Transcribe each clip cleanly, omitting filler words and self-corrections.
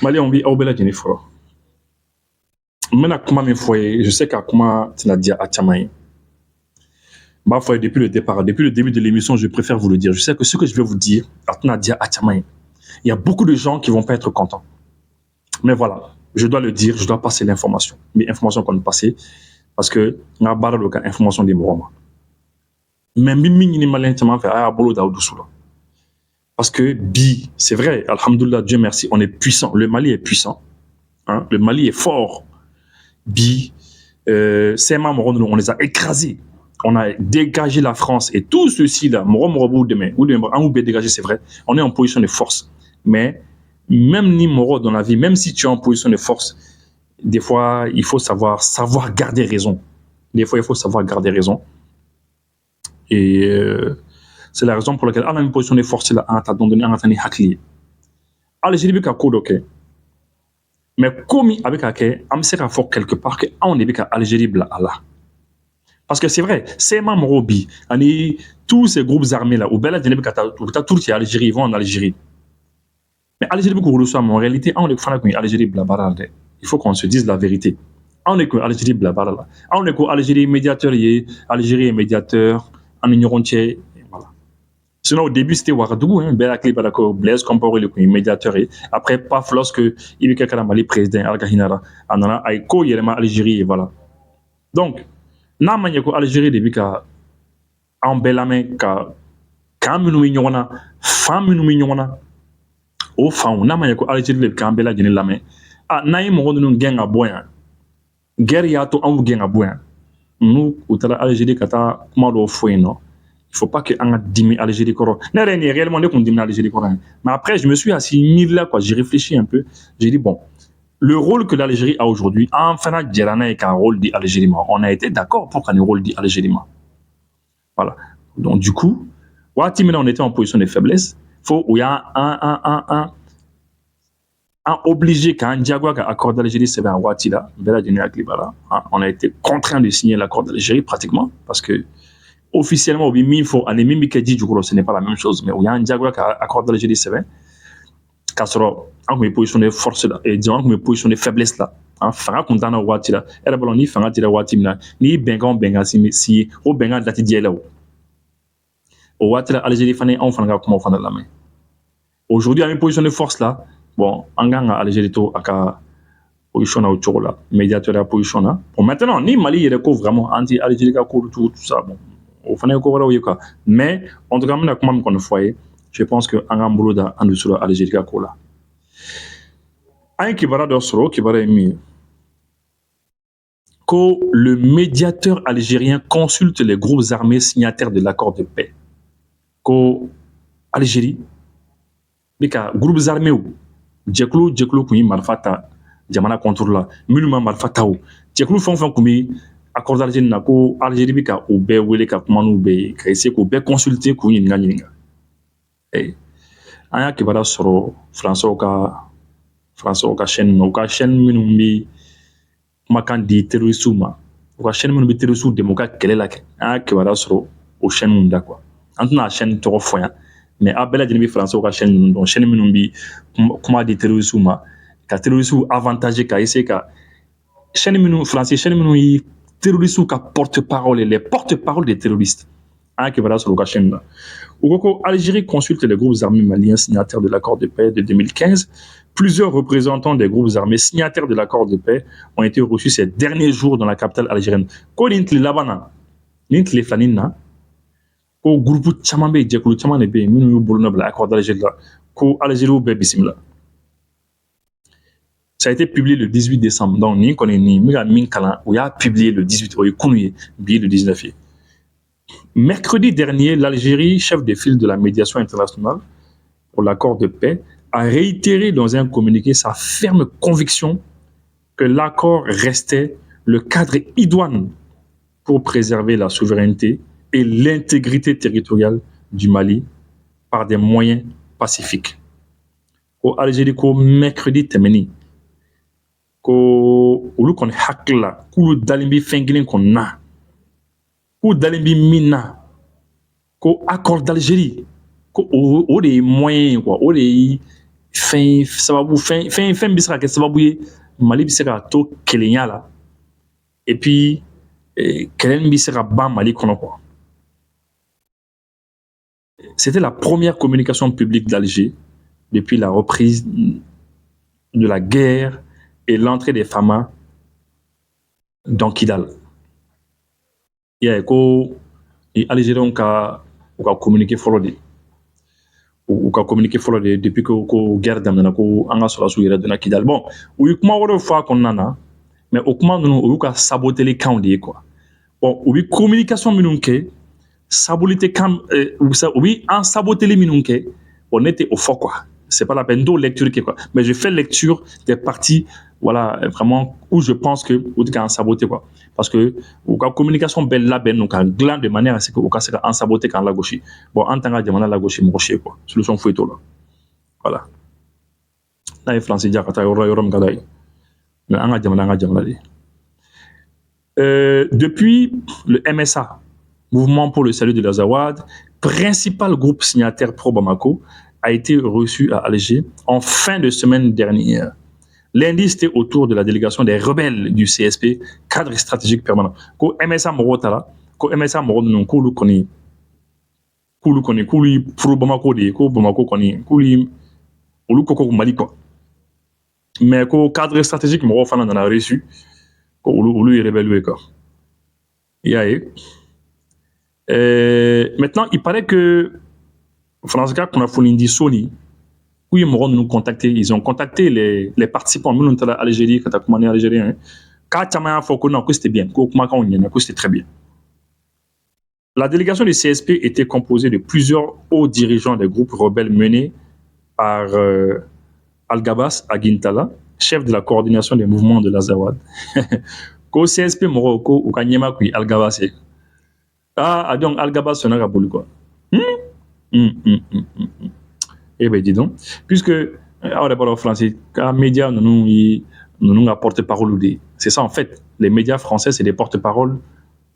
Mali on bi aw bɛɛ lajɛlen fɔlɔ. N bɛna kuma min fɔ ye, je sais qu'à kuma tɛna diya a caman ye. N b'a fɔ ye depuis le départ, depuis le début de l'émission, je préfère vous le dire. Je sais que ce que je vais vous dire a tɛna diya a caman ye. Il y a beaucoup de gens qui vont pas être contents. Mais voilà, je dois le dire, je dois passer l'information. Mais information qu'on passer parce que n ka baara don ka information di mɔgɔ ma. Mais n bɛ min ɲini maliyɛn caman fɛ, a y'a bolo da aw dusu la. Parce que bi, c'est vrai, alhamdoulilah, Dieu merci, on est puissant. Le Mali est puissant. Hein? Le Mali est fort. Bi, CMA, on les a écrasés. On a dégagé la France et tout ceci là, on dégagé, c'est vrai. On est en position de force. Mais même ni Moro dans la vie, même si tu es en position de force, des fois, il faut savoir garder raison. Des fois, il faut savoir garder raison. Et c'est la raison pour laquelle on a une position de force là, on a donné un hakli. Algérie ka ko ok. Mais comme avec laquelle on sait fort quelque part que on est avec Algérie bla Allah. Parce que c'est vrai, c'est Mamrobi, tous ces groupes armés là, ou Bella de Turquie, Algérie, ils vont en Algérie. Mais Algérie, en réalité, on est fan de Algérie blabla. Il faut qu'on se dise la vérité. On est Algérie blabla. On est Algérie médiateur, Algérie est médiateur, en ignorant voilà. Sinon, au début, c'était Ouagadougou, Bella Klibalako, Blaise Compaoré, le médiateur. Après, paf, lorsque il y a quelqu'un Mali président, Al-Gahinara, en a Aïko, il y a Algérie, et voilà. Donc, n'a ma ko Algérie de bi ka an bɛɛ lamɛn ka kan minnu bɛ ɲɔgɔn na, fan minnu bɛ ɲɔgɔn na, o fanw n'a ma ko Algérie de bi k'an bɛɛ lajɛlen lamɛn. N'an ye mɔgɔ ninnu gɛn ka bɔ yan, guerre y'a to anw gɛn ka bɔ yan. N'u u taara Algérie ka taa kuma dɔw fɔ yen nɔ. Il faut pas que an ka dimi Algérie kɔrɔ. Ne yɛrɛ nin réellement ne kun dimina Algérie kɔrɔ yan. Mais après je me suis assis mis là quoi, j'ai réfléchi un peu. J'ai dit bon, le rôle que l'Algérie a aujourd'hui, en fait, est un rôle d'Algérie. On a été d'accord pour qu'un rôle d'Algérie. Voilà. Donc, du coup, on était en position de faiblesse. Il y a un obligé qu'un dialogue accord d'Algérie, c'est un Ouattila. On a été contraint de signer l'accord d'Algérie pratiquement parce que officiellement, ce n'est pas la même chose, mais il y a un dialogue accord d'Algérie, c'est vrai. K'a sɔrɔ an kun bɛ position de force la disons an kun bɛ position de faiblesse la fanga kun t'an na waati la e yɛrɛ b'a dɔn ni fanga dira waati min na n'i bɛnkan si ye o bɛnkan dati diya i la o waati la Algérie fana anw fana ka kumaw fana lamɛn aujourd'hui an bɛ position de force la bon an kan ka Algérie to a ka position na o cogo la médiateur ya position na bon maintenant ni Mali yɛrɛ ko vraiment anti Algérie ka ko tout ça bon o fana ye ko wɛrɛw ye quoi mais en tout cas an bɛna kuma min kɔni fɔ a ye. Je pense que an bolo da an dusu la Algérie ka ko la. An ye kibaruya dɔ sɔrɔ, o kibaruya ye min ye ko le médiateur algérien consulte les groupes armés signataires de l'accord de paix. Ko Algérie bɛ ka groupes armés jɛkulu kun ye marifa ta jamana contre la minnu ma marifa ta o jɛkulu fɛn o fɛn kun bɛ accord d'Algérie na ko Algérie bɛ ka o bɛɛ wele ka kuma n'u bɛɛ ye ka essayer k'o bɛɛ consulter k'u ɲininka. An y'a kibaruya sɔrɔ Français ka chaîne na u ka chaîne minnu bɛ kumakan di terroristes ma u ka chaîne minnu bɛ terroristes dɛmɛ u ka kɛlɛ la kɛ an y'a kibaruya sɔrɔ o chaîne ninnu da quoi an tɛna a chaîne tɔgɔ fɔ yan mais a bɛɛ lajɛlen bɛ Français ka chaîne ninnu dɔn chaîne minnu bɛ kuma di terroristes ma ka terroristes avantager ka essayer ka chaîne minnu Français chaîne minnu ye terroristes ka porte-parole les porte-parole des terroristes an y'a kibaruya sɔrɔ u ka chaîne na. Algérie consulte les groupes armés maliens signataires de l'accord de paix de 2015. Plusieurs représentants des groupes armés signataires de l'accord de paix ont été reçus ces derniers jours dans la capitale algérienne. Ko Nintli Labana, Nintli Flanina, ko groupe Tchamambe, Djekulu Tchamanebe, Minu Boulonab, l'accord d'Algérie, ko Algérie Bébisimla. Ça a été publié le 18 décembre. Donc, ni connaît ni Minkala, où il a publié le 18, ou il le 19. Mercredi dernier, l'Algérie, chef de file de la médiation internationale pour l'accord de paix, a réitéré dans un communiqué sa ferme conviction que l'accord restait le cadre idoine pour préserver la souveraineté et l'intégrité territoriale du Mali par des moyens pacifiques. Au Algérie, mercredi temeni, ko ulu kon hakla, kulu dalimbi fengilin kon na. Ko dalimbi mina ko accord d'Algérie ko o de moyen quoi o de fin bi se ka kɛ sababu ye Mali bi se ka to kelenya la et puis kɛlɛ min bi se ka ban Mali kɔnɔ quoi. C'était la première communication publique d'Alger depuis la reprise de la guerre et l'entrée des Fama dans Kidal. Il y a ko Algériens ka communiqué fɔlɔ de. U ka communiqué fɔlɔ de depuis ko guerre daminɛna ko an ka sɔrɔsiw yɛrɛ donna Kidal. Bon, u ye kuma wɛrɛw fɔ a kɔnɔna na, mais o kuma ninnu o y'u ka saboteli kanw de ye quoi. Bon, u bi communication minnu kɛ sabolite kan u bi an saboteli minnu kɛ bon ne tɛ o fɔ quoi. C'est pas la peine d'o lecture quoi. Mais je fais lecture des parties voilà vraiment où je pense que ou ka saboter quoi. Parce que ou ka communication belle labɛn donc un gland de manière à ce que ou ka se ka an saboter kan la gauche. Bon en tant que jamana la gauche mɔgɔ si quoi. Solution foyi t'o la. Voilà. N'a ye français diya ka taa yɔrɔ min ka d'a ye. Mais an ka jamana de. Depuis le MSA, Mouvement pour le salut de l'Azawad, principal groupe signataire pro-Bamako, a été reçu à Alger en fin de semaine dernière. Lundi, c'était autour de la délégation des rebelles du CSP, cadre stratégique permanent. Ko MSA Morotala, ko MSA Moronon, ko Lukoni, Kuli pro Bamako de, ko Bamako Koni, Kuli, Olukoko Mali quoi. Mais ko cadre stratégique Morofana en a reçu, ko Olu est rebelle quoi. Maintenant, il paraît que France qu'on a fourni Sony, où ils m'auront nous contacté, ils ont contacté les participants, nous sommes en Algérie, quand on est algérien, quand tu as fait que c'était bien, que c'était très bien. La délégation du CSP était composée de plusieurs hauts dirigeants des groupes rebelles menés par Al-Gabas Aguintala, chef de la coordination des mouvements de l'Azawad. Qu'au CSP Morocco, ou Kanyema kui Al-Gabas. Ah, donc Al-Gabas c'est un boulot quoi. Eh bien, dis donc, puisque, on est pas en français, quand les médias nous porte-parole, c'est ça en fait, les médias français, c'est des porte-parole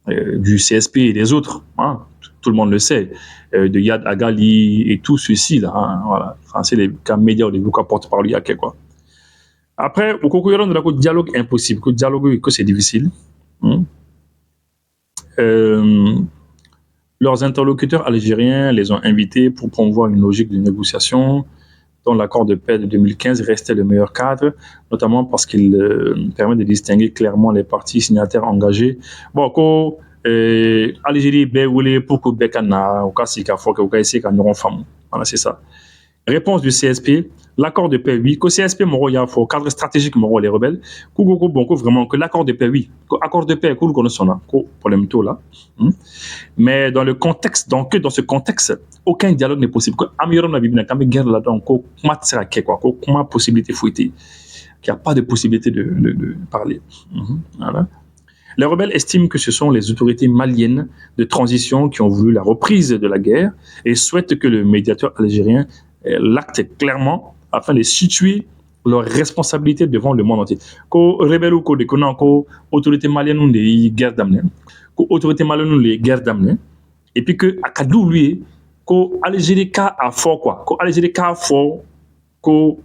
du CSP et des autres, hein, tout le monde le sait, de Yad Agali et tout ceci, là, hein, voilà, français, les médias, les porte-parole, il y a quoi. Après, au cours de la dialogue impossible, que dialogue, que c'est difficile, hein. Leurs interlocuteurs algériens les ont invités pour promouvoir une logique de négociation dont l'accord de paix de 2015 restait le meilleur cadre, notamment parce qu'il permet de distinguer clairement les parties signataires engagées. Bon, quand Algérie est pour que Bekana, ou Kassika, faut que essayer qu'on ait femme. Voilà, c'est ça. Réponse du CSP, l'accord de paix, oui. Que CSP, Moro, il y a un cadre stratégique, Moro, les rebelles. Vraiment, que l'accord de paix, oui. L'accord de paix, qu'on connaît son problème tout là. Mais dans le contexte, donc, dans ce contexte, aucun dialogue n'est possible. Amiron la Bible, quand guerre là-dedans, comment sera quoi, comment possibilité fouettée. Il n'y a pas de possibilité de parler. Voilà. Les rebelles estiment que ce sont les autorités maliennes de transition qui ont voulu la reprise de la guerre et souhaitent que le médiateur algérien l'acte clairement afin de situer leurs responsabilités devant le monde entier. Ko rebelle ou ko de konan ko autorité malienne de guerre d'amener, ko autorité malienne de guerre d'amener, et puis que akadou lui ko Algérie ka a fort quoi, ko Algérie ka fort ko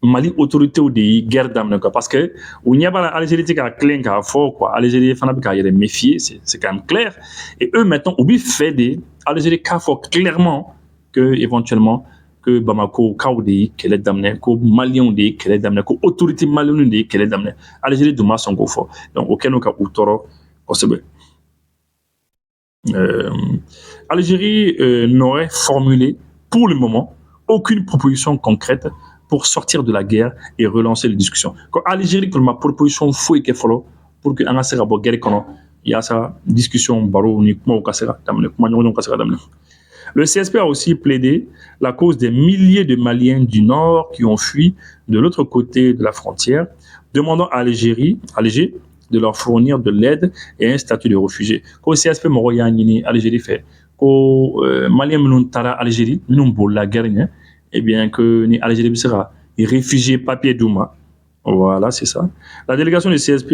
Mali autorité ou de guerre d'amener quoi, parce que on y a pas Algérie qui a clair ka fort quoi, Algérie fana bi ka y méfier, c'est quand même clair, et eux maintenant oubli fait des Algérie ka fort clairement que éventuellement que Bamako Kaoudi qu'elle est d'amener, que Malion dit qu'elle est d'amener, que autorité malienne dit qu'elle est d'amener. Algérie de masse en fort. Donc aucun cas ou toro possible. Algérie n'aurait formulé pour le moment aucune proposition concrète pour sortir de la guerre et relancer les discussions. Quand Algérie pour ma proposition fouille qu'elle follow pour que en asera bo guerre kono il y a sa discussion baro ni kuma kasera d'amener, kuma nyon kasera d'amener. Le CSP a aussi plaidé la cause des milliers de Maliens du Nord qui ont fui de l'autre côté de la frontière, demandant à Alger de leur fournir de l'aide et un statut de réfugié. Quand le CSP Moroyani, Algérie fait, quand Maliens Tara Algérie, nous pour la guerre, eh bien que ni Algérie sera réfugié papier Douma. Voilà, c'est ça. La délégation du CSP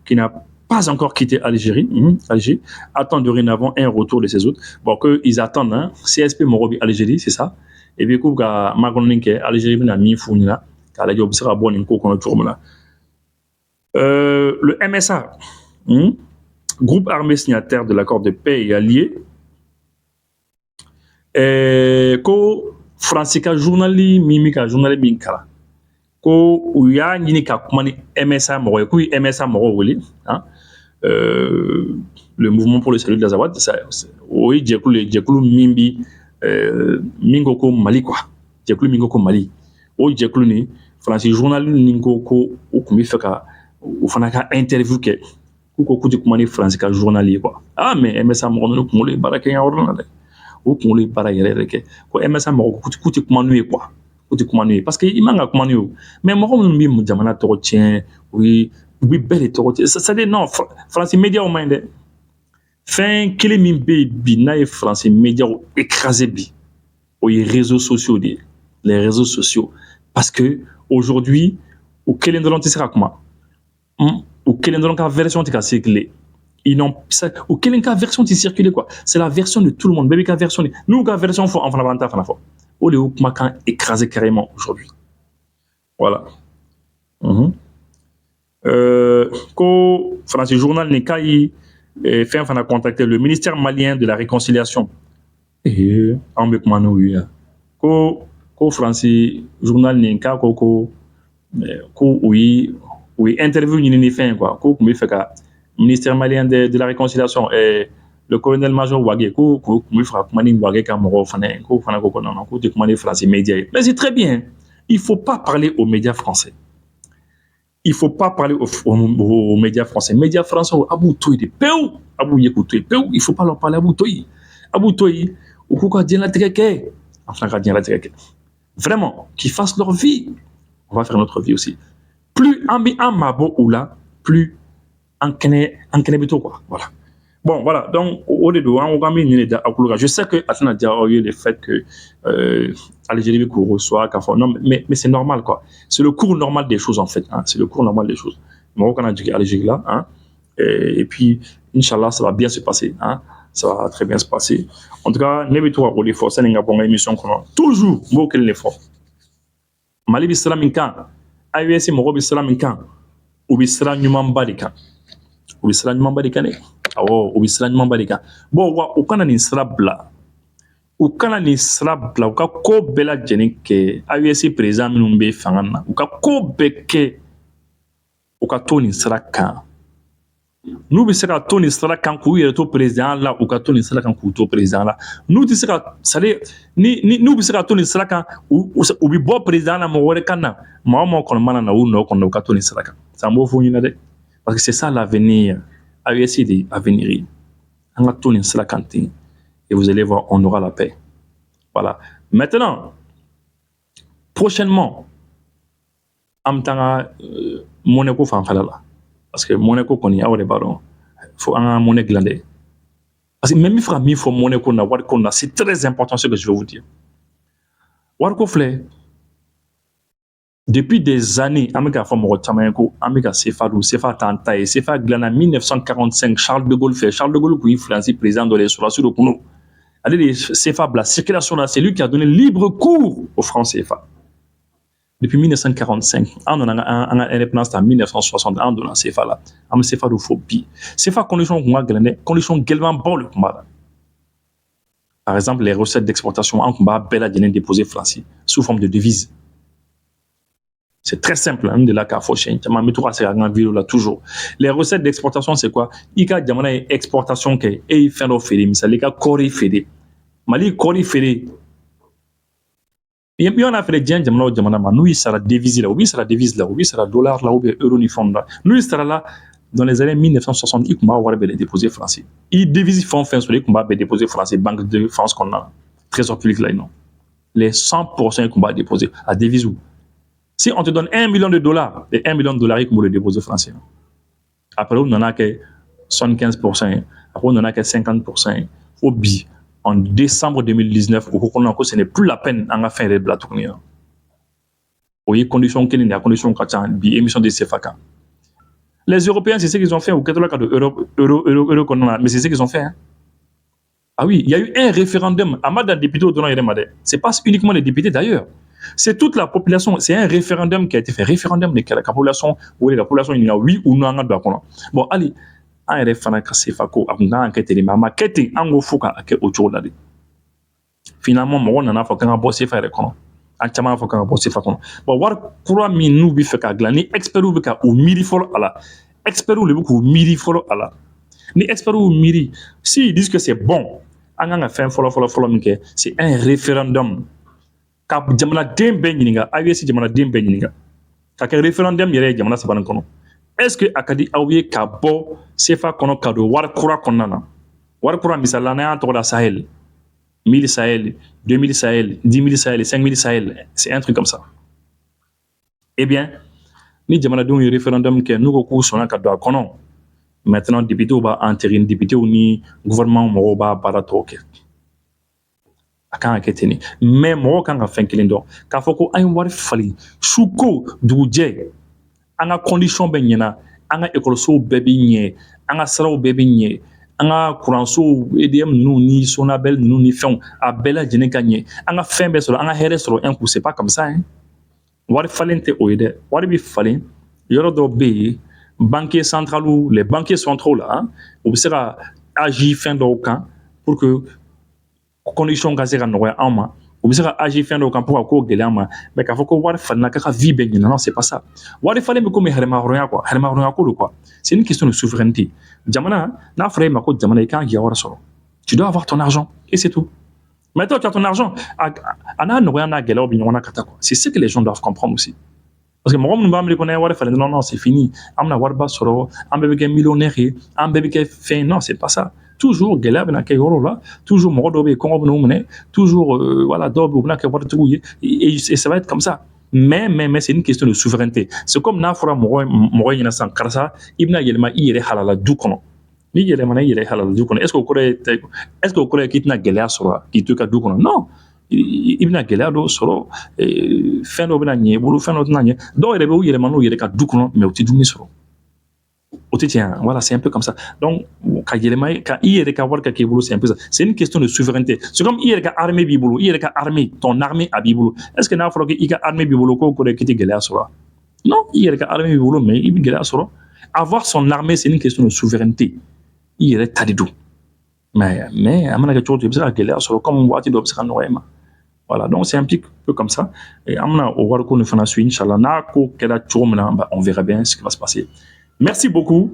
qui n'a pas encore quitté Algérie, Alger, attend dorénavant un retour de ses autres. Bon, qu'ils attendent, CSP Morobi Algérie, c'est ça. et puis k'u ka makɔnɔni kɛ Algérie bɛna min f'u ɲɛna k'a lajɛ u bɛ se ka bɔ nin ko kɔnɔ cogo min na. Le MSA, groupe armé signataire de l'accord de paix et allié, ko Faransi ka journali min bɛ ka journali min kalan ko u y'a ɲini ka kuma ni MSA mɔgɔ ye, k'u ye MSA mɔgɔw wele, le mouvement pour le salut de l'Azawad, o ye jɛkulu min bi min ko ko Mali quoi, jɛkulu min ko ko Mali, o jɛkulu ni Faransi journal ni ko u tun bɛ fɛ ka u fana ka interview kɛ k'u ko k'u tɛ kuma ni Faransi ka journal ye quoi. Mais MSA mɔgɔ ninnu kunkolo ye baara kɛ yan yɔrɔ la dɛ, o kunkolo ye baara yɛrɛ yɛrɛ kɛ ko MSA mɔgɔ k'u tɛ kuma n'u ye quoi, k'u tɛ kuma n'u ye parce que i man ka kuma n'u ye, mais mɔgɔ minnu bɛ jamana tɔgɔ tiɲɛ u bɛ bɛɛ de tɔgɔ tiɲɛ, c'est à dire non Faransi médiaw man ɲi dɛ. Fɛn kelen min bɛ yen bi n'a ye Faransi médiaw écrasé bi, o ye réseaux sociaux de ye, les réseaux sociaux, parce que aujourd'hui u kelen dɔrɔn tɛ se ka kuma, u kelen dɔrɔn ka version tɛ ka circuler, u kelen ka version tɛ circuler quoi, c'est la version de tout le monde, bɛɛ b'i ka version de, n'u ka version fɔ an fana b'an ta fana fɔ, o de y'u kumakan écrasé carrément aujourd'hui, voilà. Ko Faransi journal ni k'a ye fɛn fana contacté le ministère malien de la réconciliation, an bɛ kuma n'u ye, ko Faransi journal ni k'a ko u ye interview ɲini ni fɛn quoi, ko tun bɛ fɛ ka ministère malien de la réconciliation, le colonel major Wage, ko tun bɛ fɛ ka kuma ni Wage ka mɔgɔw fana ye, ko fana ko non k'u tɛ kuma ni Faransi média ye, mais c'est très bien, il faut pas parler aux médias français. Il faut pas parler aux médias français. Médias français, Abou Toyi de Peu, Abou Yekou Toyi Peu, il faut pas leur parler Abou Toyi. Abou Toyi, ou quoi dire la tréquée, enfin qu'à dire la tréquée. Vraiment, qu'ils fassent leur vie. On va faire notre vie aussi. Plus en mabo ou là, plus en kenebito quoi. Voilà. Bon, voilà. Donc, au début, je sais que Atana dit le fait que Algérie reçoit, non, mais c'est normal quoi. C'est le cours normal des choses en fait. C'est le cours normal des choses. Maroc a dit Algérie là, et puis Inch'Allah, ça va bien se passer. Ça va très bien se passer. En tout cas, n'hésitez pas pour l'effort. C'est une émission qu'on a toujours beaucoup l'effort. Mali bislam inkan, AES Maroc bislam inkan, ou bislam nyuman barikan. U bɛ siran ɲumanba de kan dɛ, awɔ u bɛ siran ɲumanba de kan. Bon wa u kana nin sira bila, u kana nin sira bila, u ka ko bɛɛ lajɛlen kɛ AES président minnu bɛ fanga na, u ka ko bɛɛ kɛ, u ka to nin sira kan. N'u bɛ se ka to nin sira kan k'u yɛrɛ to président la, u ka to nin sira kan k'u to président la. N'u tɛ se ka, c'est-à-dire n'u bɛ se ka to nin sira kan, u bɛ bɔ président la mɔgɔ wɛrɛ kan na, maa o maa kɔni mana na u nɔ kɔnɔ, u ka to nin sira kan. C'est an b'o fɔ ɲɛna dɛ. Parce que c'est ça l'avenir. AES de l'avenir. On va tourner sur la cantine. Et vous allez voir, on aura la paix. Voilà. Maintenant, prochainement, Monaco fanfalala. Parce que Monaco connaît à baron. Faut un monnaie glandée. Parce que même il fera mis pour Monaco na Warco na, c'est très important ce que je vais vous dire. Warco flé. Depuis des années, Amika Famoro Tamayako, Amika Sefadou, Sefa Tantaï, Sefa Glana 1945, Charles de Gaulle fait, Charles de Gaulle qui influencé président de l'espace de Kounou. Allez, Sefa, la circulation là, c'est lui qui a donné libre cours aux francs CFA. Depuis 1945, on a un indépendance en 1960, on a un CFA là, on CFA de phobie. CFA condition condition également bon le combat. Par exemple, les recettes d'exportation en combat bel à déposé français sous forme de devises. C'est très simple, de la carfouche, toujours. Les recettes d'exportation, c'est quoi? Il y a des exportations qui sont faites au Fédé, mais c'est Kori Fédé. Mali Kori Fédé. Il y a fait des gens qui nous, il sera devise là, oui, sera devise là, oui, sera dollar là, ou euro uniforme là. Nous, il sera là dans les années 1960, il va avoir des déposés français. Il devise fonds fin sur les combats des déposés français, Banque de France qu'on a, Trésor public là, non. Les 100% combats déposés à devise où? Si on te donne $1 million, les $1 million, il faut le déposer français. Après, on n'en a que 75%, après, on n'en a que 50%. Au bi, en décembre 2019, ce n'est plus la peine d'en faire des blagues. Vous voyez, conditions qu'il y a, conditions qu'il y a, émission de CFAK. Les Européens, c'est ce qu'ils ont fait au catalogue de euro, mais c'est ce qu'ils ont fait. Ah oui, il y a eu un référendum. Amada député au c'est pas uniquement les députés d'ailleurs. C'est toute la population. C'est un référendum qui a été fait. Référendum de la population, où la population, il y a oui ou non. Bon, allez, an yɛrɛ fana ka sefa ko a kun kan ka kɛ ten de mais a ma kɛ ten an ko fo ka kɛ o cogo la de finalement mɔgɔ nana fɔ kan ka bɔ sefa yɛrɛ kɔnɔ an caman fɔ kan ka bɔ sefa kɔnɔ bon wari kura min n'u bɛ fɛ k'a dilan ni experts bɛ ka o miiri fɔlɔ a la experts de bɛ k'o miiri fɔlɔ a la ni experts miiri s'ils disent que c'est bon an kan ka fɛn fɔlɔ min kɛ c'est un référendum ka jamanaden bɛɛ ɲininka AES jamanaden bɛɛ ɲininka ka kɛ référendum yɛrɛ ye jamana saba nin kɔnɔ est-ce que a ka di aw ye ka bɔ sefa kɔnɔ ka don wari kura kɔnɔna na wari kura misali la n'an y'a tɔgɔ da Sahel 1000 Sahel 2000 Sahel 10 000 Sahel 5000 Sahel c'est un truc comme ça eh bien ni jamanadenw ye référendum kɛ n'u ko k'u sɔnna ka don a kɔnɔ maintenant députés b'a entériner députés ni gouvernement mɔgɔw b'a baara tɔw kɛ a kan ka kɛ ten de mais mɔgɔw kan ka fɛn kelen dɔn k'a fɔ ko an ye wari falen su ko dugujɛ an ka condition bɛ ɲɛna an ka écolosow bɛɛ bi ɲɛ an ka siraw bɛɛ bi ɲɛ an ka kuransow EDM ninnu ni Sonabel ninnu ni fɛnw a bɛɛ lajɛlen ka ɲɛ an ka fɛn bɛɛ sɔrɔ an ka hɛrɛ sɔrɔ un coup c'est pas comme ça hein wari falen tɛ o ye dɛ wari bi falen yɔrɔ dɔ bɛ yen banquiers centraux les banquiers centraux là u bɛ se ka agir fɛn dɔw kan pour que condition ka se ka nɔgɔya anw ma u bɛ se ka agir fɛn dɔw kan pour que ko gɛlɛya ma mais k'a fɔ ko wari falenna k'a ka vie bɛɛ ɲɛna non c'est pas ça wari falen bɛ komi hɛrɛmahɔrɔnya quoi hɛrɛmahɔrɔnya ko don quoi c'est une question de souveraineté jamana n'a fɔra e ma ko jamana i kan k'i ka wari sɔrɔ tu dois avoir ton argent et c'est tout mais toi tu as ton argent a n'a nɔgɔya n'a gɛlɛyaw bɛ ɲɔgɔn na ka taa quoi c'est ce que les gens doivent comprendre aussi parce que mɔgɔ minnu b'a miiri ko n'an ye wari falen non non c'est fini an bɛna wariba sɔrɔ an bɛɛ bɛ kɛ millionnaire ye an bɛɛ bɛ kɛ fɛn non c'est pas ça toujours gɛlɛya bɛna kɛ yɔrɔ la toujours mɔgɔ dɔw bɛ yen kɔngɔ bɛna u minɛ toujours voilà dɔw bɛ yen u bɛna kɛ waritigiw ye et ça va être comme ça mais c'est une question de souveraineté c'est comme n'a fɔra mɔgɔ ɲɛna sisan karisa i bɛna yɛlɛma i yɛrɛ halala du kɔnɔ n'i yɛlɛmana i yɛrɛ halala du kɔnɔ est-ce que o kɔrɔ ye k'i tɛna gɛlɛya sɔrɔ k'i to i ka du kɔnɔ non i bɛna gɛlɛya dɔw sɔrɔ fɛn dɔw bɛna ɲɛ i bolo fɛn dɔw tɛna ɲɛ dɔw yɛrɛ bɛ u yɛlɛma n'u yɛrɛ ka du kɔnɔ mais u tɛ dumuni sɔrɔ o tɛ tiɲɛ voilà c'est un peu comme ça donc ka yɛlɛma ka i yɛrɛ ka wari ka k'i bolo c'est un peu ça c'est une question de souveraineté c'est comme i yɛrɛ ka armée b'i bolo i yɛrɛ ka armée ton armée a b'i bolo est-ce que n'a fɔra k'i ka armée b'i bolo k'o kɔrɔ ye k'i tɛ gɛlɛya sɔrɔ non i yɛrɛ ka armée b'i bolo mais i bɛ gɛlɛya sɔrɔ avoir son armée c'est une question de souveraineté i yɛrɛ ta de don mais a mana kɛ cogo cogo i bɛ se ka gɛlɛya sɔrɔ comme waati dɔ bɛ se ka nɔgɔya i ma voilà donc c'est un petit peu comme ça et an bɛna o wariko nin fana suit inchallah n'a ko kɛra cogo min na on verra bien ce qui va se passer merci beaucoup